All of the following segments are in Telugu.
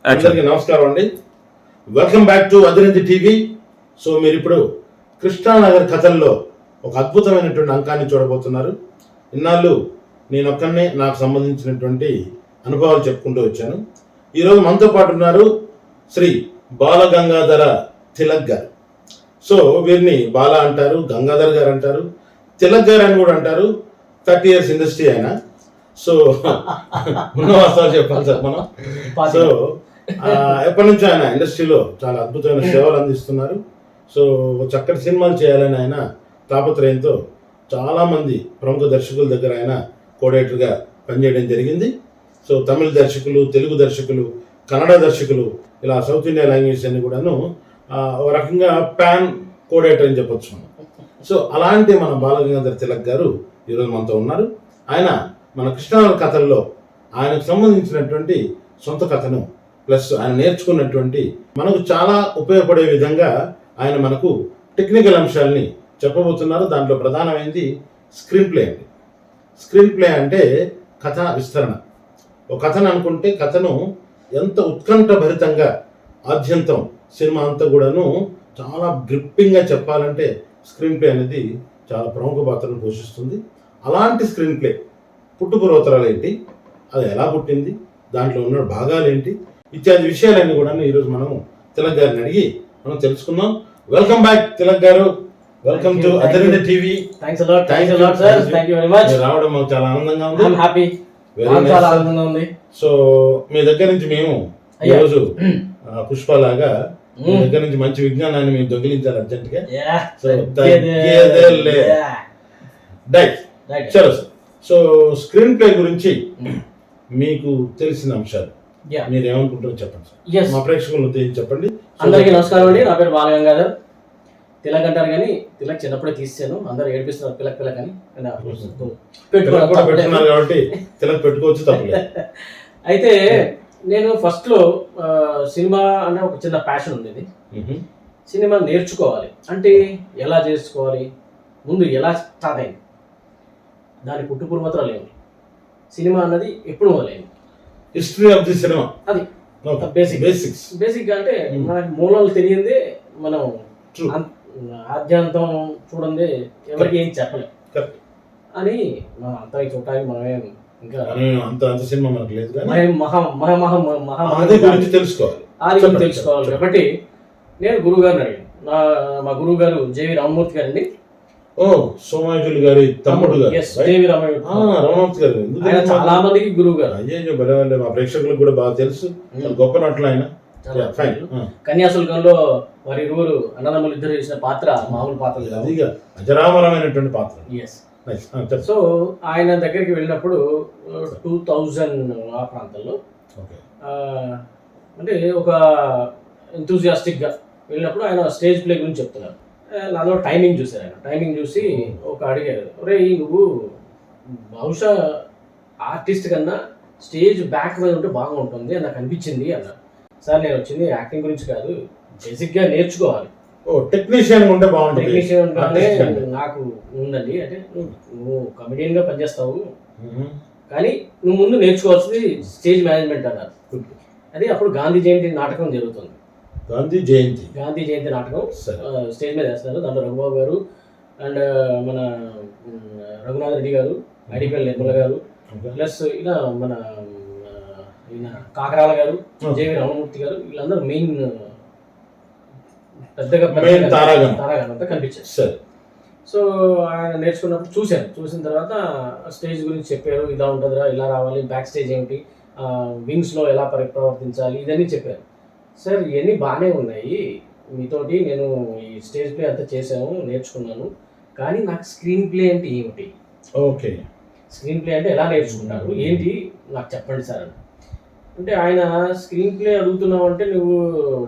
అందరికీ నమస్కారం అండి. Welcome back to Adirindi TV. So మీరు ఇప్పుడు కృష్ణానగర్ కథల్లో ఒక అద్భుతమైనటువంటి అంకాన్ని చూడబోతున్నారు. ఇన్నాళ్ళు నేనొక్కనే నాకు సంబంధించినటువంటి అనుభవాలు చెప్పుకుంటూ వచ్చాను. ఈరోజు మనతో పాటు ఉన్నారు శ్రీ బాలగంగాధర తిలక్ గారు. సో వీరిని బాల అంటారు, గంగాధర్ గారు అంటారు, తిలక్ గారు అని కూడా అంటారు. 30 years ఇండస్ట్రీ ఆయన. సో ఉన్న వాస్తవాలు చెప్పాలి సార్ మనం. సో ఎప్పటి నుంచో ఆయన ఇండస్ట్రీలో చాలా అద్భుతమైన సేవలు అందిస్తున్నారు. సో చక్కటి సినిమాలు చేయాలని ఆయన తాపత్రయంతో చాలామంది ప్రముఖ దర్శకుల దగ్గర ఆయన కోఆర్డినేటర్గా పనిచేయడం జరిగింది. సో తమిళ దర్శకులు, తెలుగు దర్శకులు, కన్నడ దర్శకులు, ఇలా సౌత్ ఇండియా లాంగ్వేజ్ అన్ని కూడాను ఒక రకంగా ప్యాన్ కోఆర్డినేటర్ అని చెప్పొచ్చు మనం. సో అలాంటి మన బాలగంగాధర తిలక్ గారు ఈరోజు మనతో ఉన్నారు. ఆయన మన కృష్ణానగర్ కథల్లో ఆయనకు సంబంధించినటువంటి సొంత కథను ప్లస్ ఆయన నేర్చుకున్నటువంటి మనకు చాలా ఉపయోగపడే విధంగా ఆయన మనకు టెక్నికల్ అంశాలని చెప్పబోతున్నారు. దాంట్లో ప్రధానమైనది స్క్రీన్ ప్లే అండి. స్క్రీన్ ప్లే అంటే కథ విస్తరణ. ఒక కథను అనుకుంటే కథను ఎంత ఉత్కంఠభరితంగా ఆద్యంతం సినిమా అంతా కూడాను చాలా గ్రిప్పింగ్గా చెప్పాలంటే స్క్రీన్ ప్లే అనేది చాలా ప్రముఖ పాత్రను పోషిస్తుంది. అలాంటి స్క్రీన్ ప్లే పుట్టుపూర్వోత్తరాలు ఏంటి, అది ఎలా పుట్టింది, దాంట్లో ఉన్న భాగాలు ఏంటి ఇత్యాది విషయాలన్నీ కూడా ఈరోజు మనం తిలక్ గారిని అడిగి మనం తెలుసుకుందాం. వెల్కమ్ బ్యాక్ తిలక్ గారు. Welcome to Adirindi TV. రావడం మాకు చాలా ఆనందంగా ఉంది. సో మీ దగ్గర నుంచి మేము ఈరోజు పుష్పలాగా మీ దగ్గర నుంచి మంచి విజ్ఞానాన్ని మేము దొంగిలించాలి అర్జెంట్ గా. సో చలో సార్. సో స్క్రీన్ ప్లే గురించి మీకు తెలిసిన అంశాలు మీరు ఏమనుకుంటారో చెప్పండి సార్. మా ప్రేక్షకులను చెప్పండి. అందరికీ నమస్కారం అండి. నా పేరు బాలగంగాధర్. తిలక్ అంటారు కానీ తిలక్ చిన్నప్పుడే తీసాను. అందరూ ఏడిపిస్తున్నారు పిలక్ పిలక్ అని. పెట్టుకున్నారు కాబట్టి తిలక్ పెట్టుకోవచ్చు తప్పలేదు. అయితే నేను ఫస్ట్ లో సినిమా అనే ఒక చిన్న ప్యాషన్ ఉండేది. సినిమా నేర్చుకోవాలి అంటే ఎలా చేసుకోవాలి, ముందు ఎలా స్టార్ట్ అయింది, దాని పుట్టుపూర్వతరాలు ఏమి, సినిమా అన్నది ఎప్పుడు మొదలైంది, హిస్టరీ ఆఫ్ ది సినిమా, అది బేసిక్ అంటే మనకి మూలాలు తెలియందే మనం ఆద్యాంతం చూడండి ఎవరికి ఏం చెప్పలేం అని మనం అంతా చూడటానికి మనమేం ఇంకా అంత సినిమా మనకు లేదు తెలుసుకోవాలి కాబట్టి నేను గురువు గారిని అడిగాను. మా గురువు గారు జేవి రామమూర్తి గారండి. సోమాజులు గారి తమ్ముడు గారు రామమూర్తి గారు. ఆయన చాలా మందికి గురువు గారు. అయ్యో బలవండి, మా ప్రేక్షకులకు కూడా బాగా తెలుసు. గొప్ప నటులు ఆయన. కన్యాశుల్కంలో వారి ఇరువురు అన్నదమ్ములు ఇద్దరు చేసిన పాత్ర మామూలు పాత్ర కాదు, అజరామరమైనటువంటి పాత్ర. సో ఆయన దగ్గరికి వెళ్ళినప్పుడు 2000 ఆ ప్రాంతంలో అంటే ఒక ఎంతూజియాస్టిక్గా వెళ్ళినప్పుడు ఆయన స్టేజ్ ప్లే గురించి చెప్తున్నారు. నాలో టైమింగ్ చూశారు. ఆయన టైమింగ్ చూసి ఒక అడిగారు, ఒరే నువ్వు బహుశా ఆర్టిస్ట్ కన్నా స్టేజ్ బ్యాక్ మీద ఉంటే బాగుంటుంది అని నాకు అనిపించింది అన్నారు. సార్ నేను వచ్చింది యాక్టింగ్ గురించి కాదు, బేసిక్గా నేర్చుకోవాలి, టెక్నీషియన్ ఉంటే బాగుంటుంది. టెక్నీషియన్ నాకు ఉందండి అంటే నువ్వు కమెడియన్గా పనిచేస్తావు కానీ నువ్వు ముందు నేర్చుకోవాల్సింది స్టేజ్ మేనేజ్మెంట్ అన్నారు. అది అప్పుడు గాంధీ జయంతి నాటకం జరుగుతుంది. గాంధీ జయంతి నాటకం స్టేజ్ మీద వేస్తారు. దాంట్లో రఘుబాబు గారు అండ్ మన రఘునాథ్ రెడ్డి గారు, ఐడిపిఎల్ నిర్మల గారు, ప్లస్ ఇలా మన ఈయన కాకరాల గారు, జేవి రామమూర్తి గారు, వీళ్ళందరూ మెయిన్ పెద్దగా తారాగణంతా కనిపించారు. సో ఆయన నేర్చుకున్నప్పుడు చూసిన తర్వాత స్టేజ్ గురించి చెప్పారు. ఇలా ఉంటుందిరా, ఇలా రావాలి, బ్యాక్ స్టేజ్ ఏమిటి, వింగ్స్లో ఎలా ప్రవర్తించాలి, ఇదన్నీ చెప్పారు. సార్ ఇవన్నీ బాగానే ఉన్నాయి, మీతోటి నేను ఈ స్టేజ్ ప్లే అంతా చేశాను, నేర్చుకున్నాను, కానీ నాకు స్క్రీన్ ప్లే అంటే ఏమిటి, ఓకే స్క్రీన్ ప్లే అంటే ఎలా నేర్చుకుంటారు ఏంటి నాకు చెప్పండి సార్ అంటే ఆయన స్క్రీన్ ప్లే అడుగుతున్నావు అంటే నువ్వు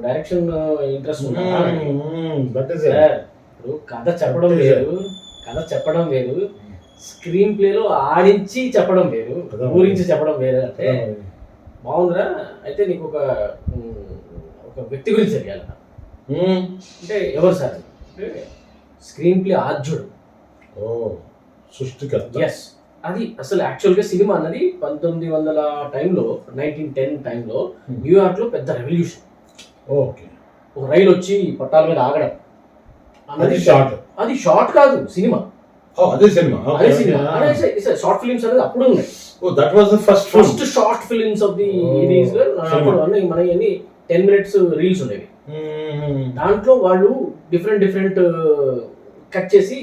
డైరెక్షన్ ఇంట్రెస్ట్ ఉన్నా సార్. ఇప్పుడు కథ చెప్పడం వేరు, స్క్రీన్ ప్లేలో ఆడించి చెప్పడం వేరు, ఊరించి చెప్పడం వేరు. అంటే బాగుందిరా, అయితే నీకు ఒక వ్యక్తి గురించి తెలియాలి అంటే ఎవరు సార్ అంటే స్క్రీన్ ప్లే ఆద్యుడు, సృష్టికర్త. ఎస్ అది అసలు యాక్చువల్గా సినిమా అన్నది 1900 టైంలో 1910 టైంలో న్యూయార్క్ లో పెద్ద రెవల్యూషన్. ఓకే. ఒక రైలు వచ్చి పట్టాల మీద ఆగడం అది షార్ట్. అది షార్ట్ కాదు, సినిమా. అదే సినిమా. అదే సినిమా. షార్ట్ ఫిలిమ్స్ అనేది అప్పుడు ఉన్నాయి. That was the first short films of the it అప్పుడు అన్ని మన 10 minutes రీల్స్ ఉండేవి. దాంట్లో వాళ్ళు డిఫరెంట్ కట్ చేసి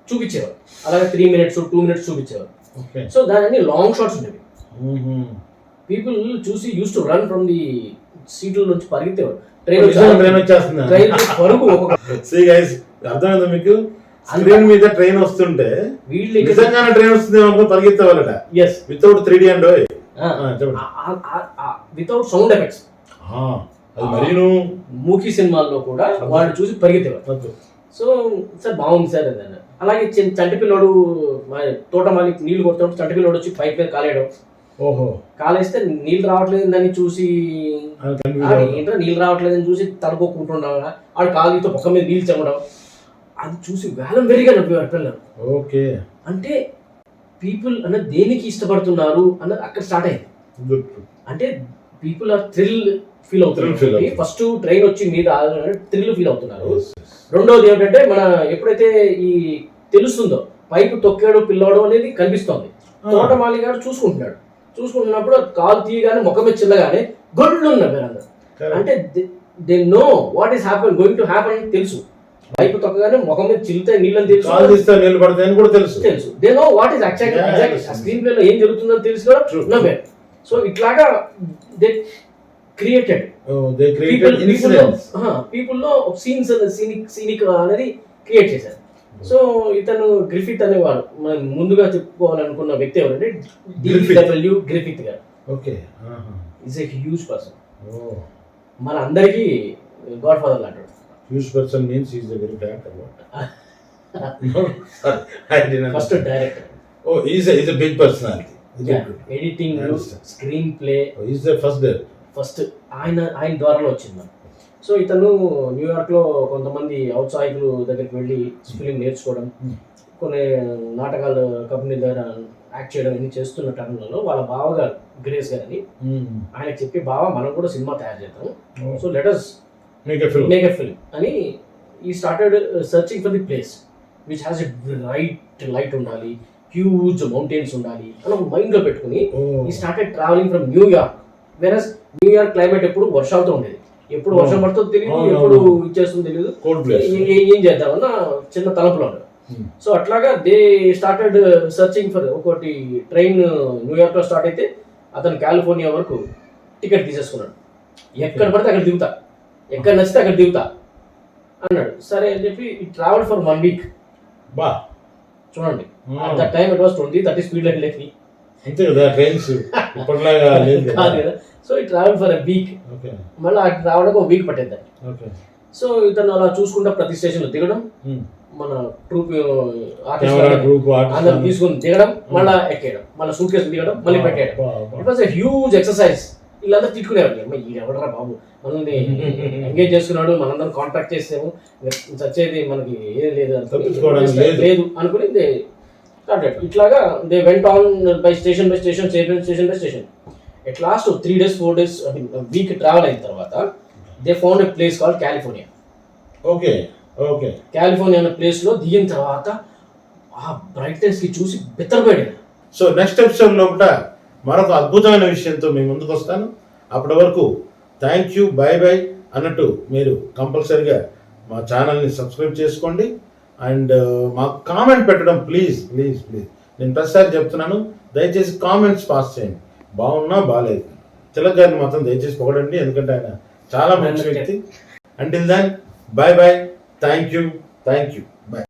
చూపించేవారు. అలాగే 3 minutes 2 minutes చూపించేవారు. సో దాని లాంగ్ షార్ట్స్ ఉండేవి. పీపుల్ చూసి use to run from the సీట్ల నుంచి పరిగెత్తేవారు. ట్రైన్ పరుగు అర్థమైందా మీకు? స్క్రీన్ మీద ట్రైన్ వస్తుంటే నిజంగానే ట్రైన్ వస్తుంది పరిగెత్తేవాళ్ళట. Without 3D and without sound effects. మూకీ సినిమాల్లో కూడా వాళ్ళు చూసి పరిగెత్తేవారు. సో సార్ బాగుంది సార్ అదన్న. అలాగే చంటి పిల్లోడు తోటమాలి నీళ్లు కొడుతున్నప్పుడు చంటి పిల్లోడు వచ్చి పైప్ మీద కాలేయడం. కాలేస్తే నీళ్ళు రావట్లేదు దాన్ని చూసి ఏంటో నీళ్ళు రావట్లేదని చూసి తడుకోకుంటుండడం, ఆడు కాలుతో పక్క మీద నీళ్ళు చెమ్మడం, అది చూసి వేలం వెరిగా నవ్వేవారు పిల్లలు. ఓకే. అంటే పీపుల్ అన్నది దేనికి ఇష్టపడుతున్నారు అన్నది అక్కడ స్టార్ట్ అయింది. అంటే పీపుల్ ఆర్ థ్రిల్ ఫీల్ అవుతున్నారు. ఫస్ట్ ట్రైన్ వచ్చి మీద థ్రిల్ ఫీల్ అవుతున్నారు. రెండోది ఏంటంటే మన ఎప్పుడైతే ఈ తెలుస్తుందో పైపు తొక్కాడు పిల్లోడు అనేది కనిపిస్తోంది. తోటమాలి గారు చూసుకుంటున్నప్పుడు కాలు తీయగానే ముఖం మీద చిల్లగానే గొడ్లు ఉన్నారు అందరు. అంటే they know what is going to happen అని తెలుసు. పైపు తొక్కగానే ముఖం మీద చిల్లితే నీళ్ళని తెలుసు. They know what is exactly screen play లో ఏం జరుగుతుందో తెలుసు కూడా నవ్వే. సో ఇట్లాగా దే క్రియేటెడ్ పీపుల్ లో సీన్స్ సీనిక్ అనేది క్రియేట్ చేశారు. సో ఇతను గ్రిఫిత్ అనేవాడు మనం ముందుగా చెప్పుకోవాలనుకున్న వ్యక్తి ఎవరంటే గ్రిఫిత్ గారు. Is a huge person. మన అందరికీ గాడ్ ఫాదర్ లాంటి. Huge person means is a very bad about. First director. Is a big personality. Editing, screenplay. Is the first ఆయన ద్వారాలో వచ్చింది. సో ఇతను న్యూయార్క్లో కొంతమంది ఔత్సాహికులు దగ్గరికి వెళ్ళి ఫిలిం నేర్చుకోవడం, కొన్ని నాటకాల కంపెనీ దగ్గర యాక్ట్ చేయడం అన్ని చేస్తున్న టర్మ్లలో వాళ్ళ బావగారు గ్రేస్ గారని ఆయనకు చెప్పి, బావ మనం కూడా సినిమా తయారు చేద్దాం, so let us make a film అని ఈ started searching for the place which has a light ఉండాలి, హ్యూజ్ మౌంటైన్స్ ఉండాలి అని ఒక మైండ్లో పెట్టుకుని ఈ started travelling from New York. Whereas New York climate ఎప్పుడు వర్షాలతో ఉండేది, ఎప్పుడు వర్షం పడుతుందో తెలియదు, ఎప్పుడు ఇచ్చేస్తుందో తెలియదు, ఏం చేద్దామన్న చిన్న తలపులో ఉండదు. సో అట్లాగా దే స్టార్టెడ్ సర్చింగ్ ఫర్ ఒకటి ట్రైన్ న్యూయార్క్ లో స్టార్ట్ అయితే అతను కాలిఫోర్నియా వరకు టికెట్ తీసేసుకున్నాడు. ఎక్కడ పడితే అక్కడ దిగుతా, ఎక్కడ నచ్చితే అక్కడ దిగుతా అన్నాడు. సరే అని చెప్పి ఈ ట్రావెల్ ఫర్ 1 week. చూడండి, at that time it was 20-30 speed line లేని అంతే కదా ట్రైన్స్ ఇప్పటిలాగా లేదు కదా. సో ఈ ట్రావెల్ ఫర్ ఎ వీక్, మళ్ళీ అటు రావడానికి ఒక వీక్ పట్టేద్దాం. సో ఇతను అలా చూసుకుంటా ప్రతి స్టేషన్ లో దిగడం, మన ట్రూప్ అందరం తీసుకుని దిగడం, మళ్ళీ ఎక్కేయడం, మళ్ళీ సూట్ కేసు దిగడం, మళ్ళీ పెట్టేయడం. It was a huge exercise. వీళ్ళందరూ తిట్టుకునేవాళ్ళు, ఈ ఎవడరా బాబు మనల్ని ఎంగేజ్ చేసుకున్నాడు, మనందరం కాంటాక్ట్ చేసాము, చచ్చేది మనకి ఏది లేదు అనుకుని ఇట్లాగా they went on by station station by station. At last 3 days 4 days week travel అయిన తర్వాత they found a place called California. California అనే ప్లేస్ లో దిగిన తర్వాత ఆ బ్రైట్నెస్ కి చూసి బెత్తరపోయాడు. సో నెక్స్ట్ ఎపిసోడ్ లోపల మరొక అద్భుతమైన విషయంతో మేము ముందుకు వస్తాను. అప్పటి వరకు థ్యాంక్ యూ, బై బై అన్నట్టు మీరు కంపల్సరీగా మా ఛానల్ని సబ్స్క్రైబ్ చేసుకోండి. అండ్ మాకు కామెంట్ పెట్టడం ప్లీజ్. నేను ప్రతిసారి చెప్తున్నాను, దయచేసి కామెంట్స్ పాస్ చేయండి. బాగున్నా బాగాలేదు, తిలక్ గారిని మాత్రం దయచేసి పొగడండి, ఎందుకంటే ఆయన చాలా మంచి వ్యక్తి. Until then bye bye, thank you, by.